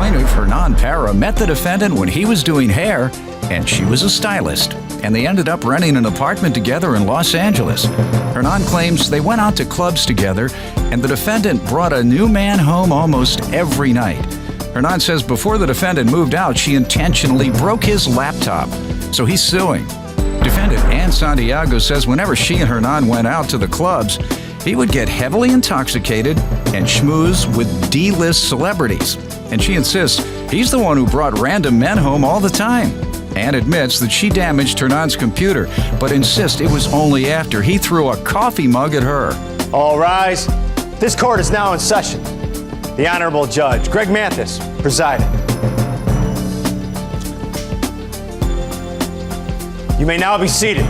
plaintiff, Hernan Parra, met the defendant when he was doing hair, and she was a stylist. And they ended up renting an apartment together in Los Angeles. Hernan claims they went out to clubs together, and the defendant brought a new man home almost every night. Hernan says before the defendant moved out, she intentionally broke his laptop, so he's suing. Defendant Ann Santiago says whenever she and Hernan went out to the clubs, he would get heavily intoxicated and schmooze with D-list celebrities. And she insists he's the one who brought random men home all the time. Ann admits that she damaged Hernan's computer, but insists it was only after he threw a coffee mug at her. All rise. This court is now in session. The Honorable Judge Greg Mathis presiding. You may now be seated.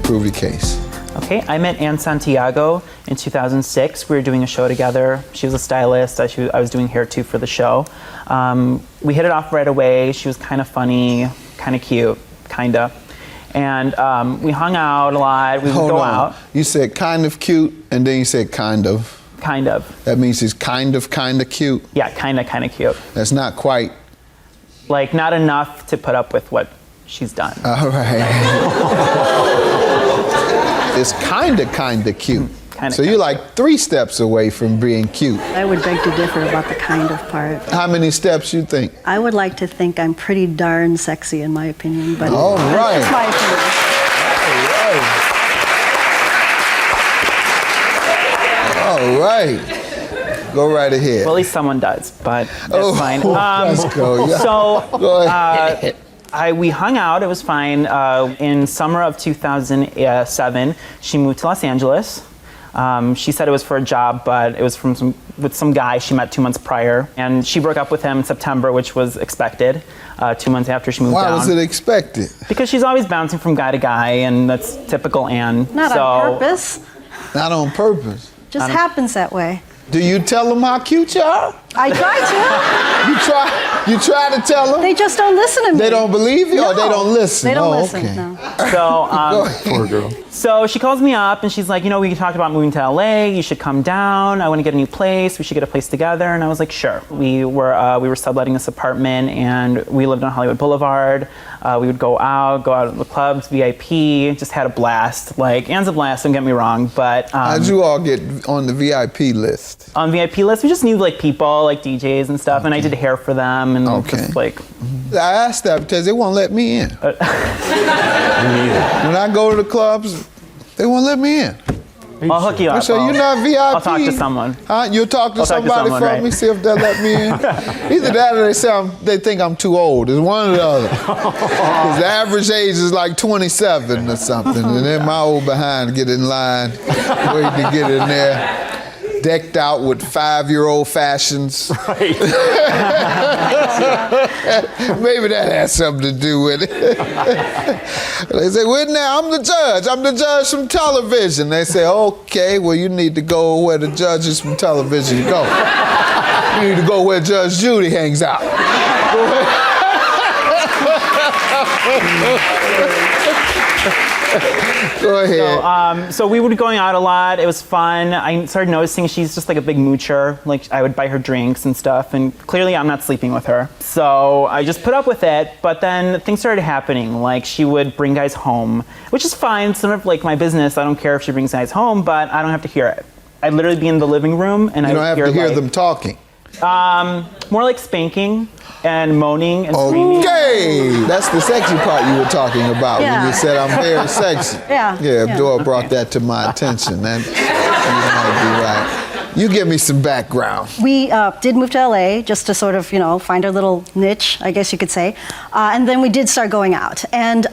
Prove the case. Okay, I met Ann Santiago in 2006. We were doing a show together. She was a stylist. I was doing hair too for the show. We hit it off right away. She was kind of funny, kind of cute, kinda. And we hung out a lot. We would go out. You said kind of cute, and then you said kind of. Kind of. That means she's kind of cute? Yeah, kind of cute. That's not quite. Like, not enough to put up with what she's done. All right. It's kind of cute. So you're like 3 steps away from being cute. I would beg to differ about the kind of part. How many steps you think? I would like to think I'm pretty darn sexy in my opinion, but all right. That's my opinion. All right. Go right ahead. Well, at least someone does, but that's fine. Let's go. Yeah. So, go ahead. we hung out. It was fine. In summer of 2007, she moved to Los Angeles. She said it was for a job, but it was with some guy she met 2 months prior. And she broke up with him in September, which was expected, 2 months after she moved down. Why was it expected? Because she's always bouncing from guy to guy, and that's typical Ann. Not on purpose. Not on purpose. Just happens that way. Do you tell them how cute you are? I try to. You try to tell them? They just don't listen to me. They don't believe you, or they don't listen? They don't listen, okay. no. So, poor girl. So she calls me up and she's like, you know, we talked about moving to LA. You should come down. I want to get a new place. We should get a place together. And I was like, sure. We were subletting this apartment, and we lived on Hollywood Boulevard. We would go out to the clubs, VIP. Just had a blast. Like, Ann's a blast. Don't get me wrong, but how'd you all get on the VIP list? On VIP list, we just knew like people, like DJs and stuff, and I did hair for them, and just like. I asked that because they won't let me in. When I go to the clubs, they won't let me in. I'll hook you up. So you're not VIP? I'll talk to someone. Huh? You'll talk to somebody for me, see if they'll let me in? Either that or they think I'm too old. It's one or the other. Because the average age is like 27 or something. And then my old behind get in line, waiting to get in there. Decked out with 5-year-old fashions. Right. Maybe that has something to do with it. They say, well, now I'm the judge. I'm the judge from television. They say, okay, well, you need to go where the judges from television go. You need to go where Judge Judy hangs out. Go ahead. So we would be going out a lot. It was fun. I started noticing she's just like a big moocher. Like, I would buy her drinks and stuff, and clearly I'm not sleeping with her. So I just put up with it, but then things started happening. Like, she would bring guys home, which is fine. It's sort of like my business. I don't care if she brings guys home, but I don't have to hear it. I'd literally be in the living room, and I would hear them talking. More like spanking and moaning and screaming. Okay, that's the sexy part you were talking about when you said I'm very sexy. Yeah. If Dora brought that to my attention, then you might be right. You give me some background. We did move to LA just to sort of, find our little niche, I guess you could say. And then we did start going out. And,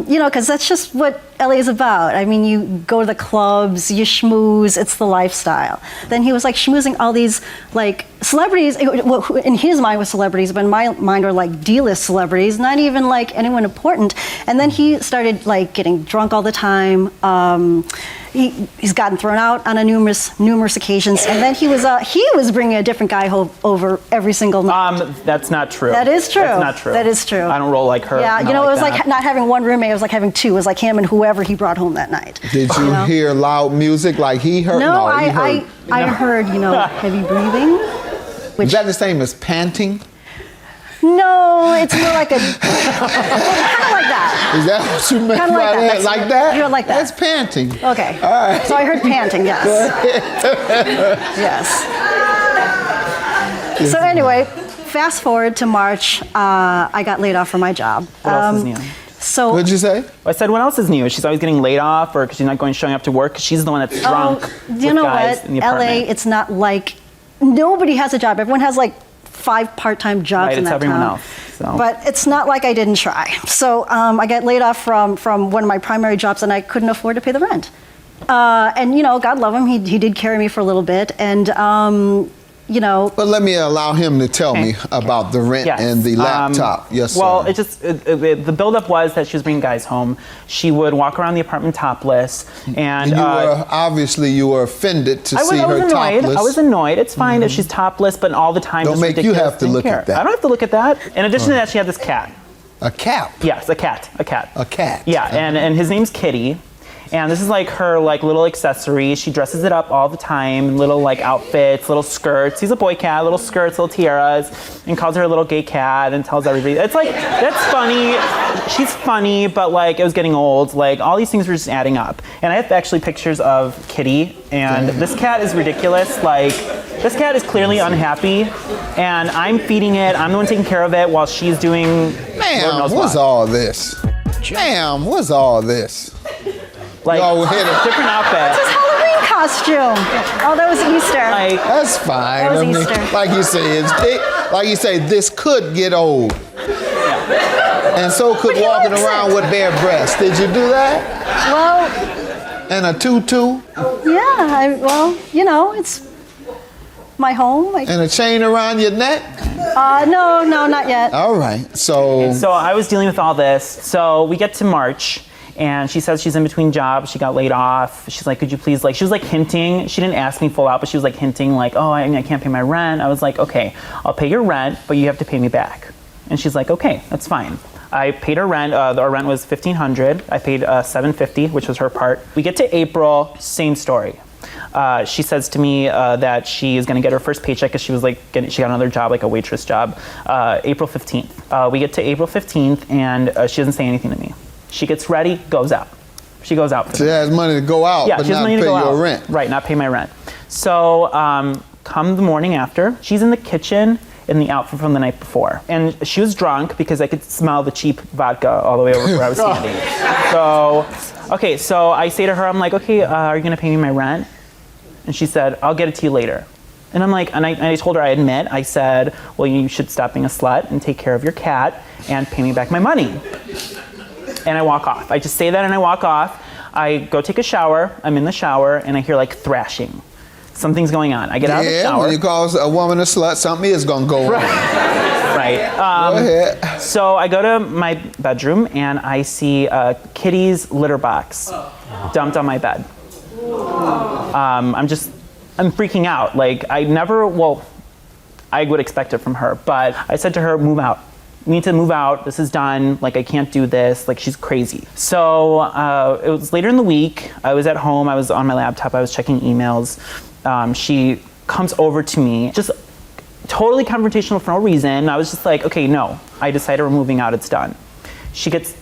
because that's just what LA is about. I mean, you go to the clubs, you schmooze, it's the lifestyle. Then he was like schmoozing all these like celebrities, in his mind was celebrities, but in my mind were like D-list celebrities, not even like anyone important. And then he started like getting drunk all the time. He's gotten thrown out on numerous occasions, and then he was bringing a different guy over every single night. That's not true. That is true. That's not true. That is true. I don't roll like her. Yeah, it was like not having one roommate. It was like having two. It was like him and whoever he brought home that night. Did you hear loud music like he heard? No, I heard heavy breathing. Is that the same as panting? No, it's more like kind of like that. Is that what you meant Kind of by like that. that? Like that? You're like that. That's panting. Okay. All right. So I heard panting, yes. Yes. So anyway, fast forward to March, I got laid off from my job. What else is new? So What'd you say? I said, what else is new? She's always getting laid off, or because she's not showing up to work. 'Cause she's the one that's drunk. you know guys what? in the LA, apartment. it's not like nobody has a job. Everyone has like 5 part-time jobs Right, in it's that everyone town. else, so. But it's not like I didn't try. So I got laid off from one of my primary jobs, and I couldn't afford to pay the rent. And you know, God love him, he did carry me for a little bit, and you know. But let me allow him to tell me about the rent Yes. and the laptop. Yes, sir. Well, the buildup was that she was bringing guys home. She would walk around the apartment topless, and you were offended to see her annoyed. topless. I was annoyed. It's fine if she's topless, but all the time. Don't just make you ridiculous, have to didn't look care. at that. I don't have to look at that. In addition to that, she had this cat. A cap. Yes, a cat. A cat. Yeah, and his name's Kitty. And this is like her like little accessory. She dresses it up all the time, little like outfits, little skirts. He's a boy cat, little skirts, little tiaras, and calls her a little gay cat and tells everybody. It's like, that's funny. She's funny, but like it was getting old. Like all these things were just adding up. And I have actually pictures of Kitty, and this cat is ridiculous. Like this cat is clearly unhappy, and I'm feeding it. I'm the one taking care of it while she's doing Lord knows what's what. all this? Ma'am, what's all this? Like Y'all hit it. different outfit. His Halloween costume. Oh, that was Easter. Like That's fine. That was I mean, Easter. like you say, like you say, this could get old. And so could But he walking likes around it. with bare breasts. Did you do that? Well, And a tutu? yeah, well, you know, it's my home. And a chain around your neck? No, not yet. All right. So I was dealing with all this. So we get to March, and she says she's in between jobs. She got laid off. She's like, could you please, like, she was like hinting. She didn't ask me full out, but she was like hinting, like, oh, I can't pay my rent. I was like, okay, I'll pay your rent, but you have to pay me back. And she's like, okay, that's fine. I paid her rent. Our rent was $1,500. I paid $750, which was her part. We get to April, same story. She says to me that she is going to get her first paycheck because she was like, she got another job, like a waitress job, April 15th. We get to April 15th, and she doesn't say anything to me. She gets ready, goes out. She goes out. she has money to go out, Yeah, but she has not money pay to go your out. rent. Right, not pay my rent. So come the morning after, she's in the kitchen in the outfit from the night before. And she was drunk because I could smell the cheap vodka all the way over where I was standing. So I say to her, I'm like, okay, are you gonna pay me my rent? And she said, I'll get it to you later. And I'm like, and I told her, I said, well, you should stop being a slut and take care of your cat and pay me back my money. And I walk off. I just say that and I walk off. I go take a shower. I'm in the shower and I hear like thrashing. Something's going on. I get out of the Yeah, shower. when you call a woman a slut, something is going to go on. Right. Go ahead. So I go to my bedroom and I see Kitty's litter box dumped on my bed. I'm freaking out. Like I would expect it from her, but I said to her, move out. You need to move out. This is done. Like I can't do this. Like she's crazy. So it was later in the week. I was at home. I was on my laptop. I was checking emails. She comes over to me, just totally confrontational for no reason. I was just like, okay, no. I decided we're moving out. It's done. She gets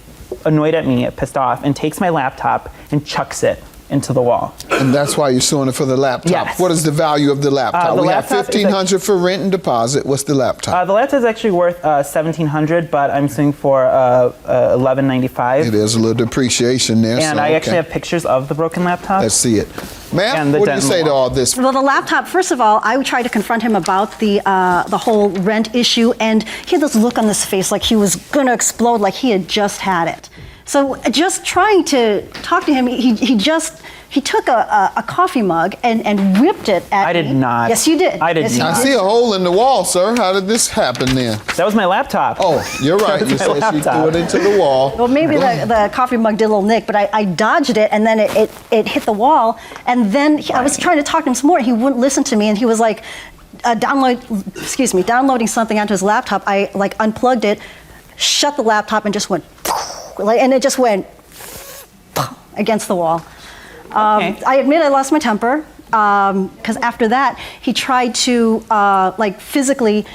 annoyed at me, pissed off, and takes my laptop and chucks it into the wall. And that's why you're suing her for the laptop. Yes. What is the value of the laptop? The We have laptop is $1,500 for rent and deposit. What's the laptop? The laptop is actually worth $1,700, but I'm suing for $1,195. It is a little depreciation there. And so, I actually okay. have pictures of the broken laptop. Let's see it. Ma'am, And the what do you dent in say the to wall. all this? Well, the laptop, first of all, I would try to confront him about the whole rent issue, and he had this look on his face like he was going to explode, like he had just had it. So just trying to talk to him, he took a coffee mug and ripped it at me. I did not. Yes, you did. I did Yes, you not. I see a hole in the wall, sir. How did this happen then? That was my laptop. Oh, you're right. That You was said my she laptop. threw it into the wall. Well, maybe the coffee mug did a little nick, but I dodged it, and then it hit the wall. And then I was trying to talk to him some more. He wouldn't listen to me, and he was like, downloading something onto his laptop. I like unplugged it, shut the laptop, and just went, and it just went against the wall. Okay. I admit I lost my temper. because after that, he tried to like physically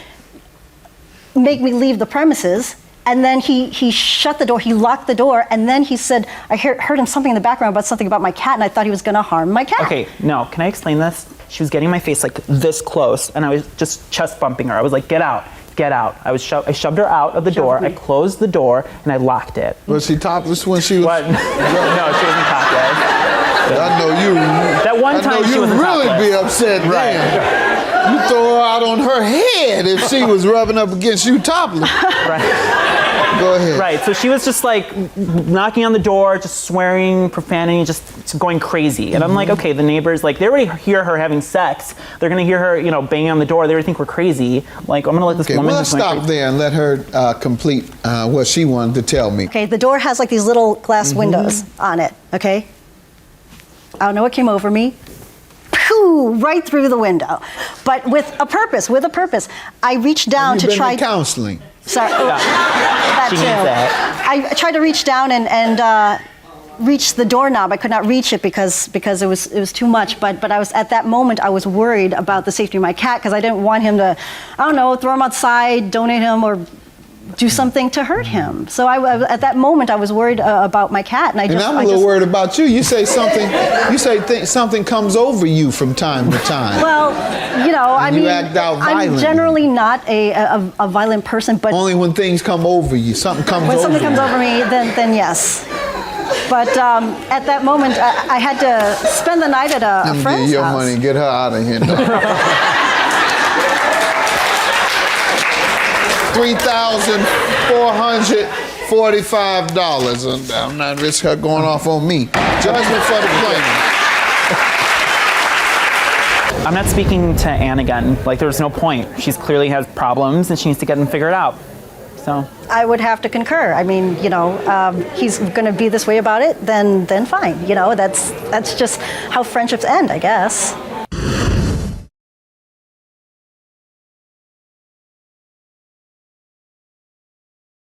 make me leave the premises. And then he shut the door, he locked the door, and then he said, I heard him something in the background about something about my cat, and I thought he was gonna harm my cat. Okay, no, can I explain this? She was getting my face like this close, and I was just chest bumping her. I was like, get out, get out. I shoved her out of the door, I closed the door, and I locked it. Was she topless when she was? What? No, she wasn't topless. I know you. That one time she you wasn't really topless. be upset Right. then. You throw her out on her head if she was rubbing up against you topless. Right. Go ahead. Right, so she was just like knocking on the door, just swearing, profanity, just going crazy. And I'm like, okay, the neighbors, like, they already hear her having sex. They're gonna hear her, banging on the door. They already think we're crazy. Like, I'm gonna let this Okay, woman well, let's just go stop crazy. there and let her complete what she wanted to tell me. Okay, the door has like these little glass windows on it, okay? I don't know what came over me. Pooh, right through the window. But with a purpose. I reached down You've to been try. in counseling. Sorry, that She too. needs that. I tried to reach down and reach the doorknob. I could not reach it because it was too much. But I was at that moment I was worried about the safety of my cat because I didn't want him to, I don't know, throw him outside, donate him, or do something to hurt him. So at that moment I was worried about my cat, and I'm a little worried about you. You say something. You say something comes over you from time to time. Well, I mean, you act out I'm violently. generally not a violent person, but Only when things come over you, something comes when over something you. comes over me, then yes. But at that moment, I had to spend the night at a friend's Get your house. money, get her out of here. $3,445. I'm not risking her going off on me. Judgment for the plaintiff. I'm not speaking to Anne again. Like, there's no point. She's clearly has problems, and she needs to get them figured out. So I would have to concur. I mean, he's going to be this way about it, then fine. That's just how friendships end, I guess.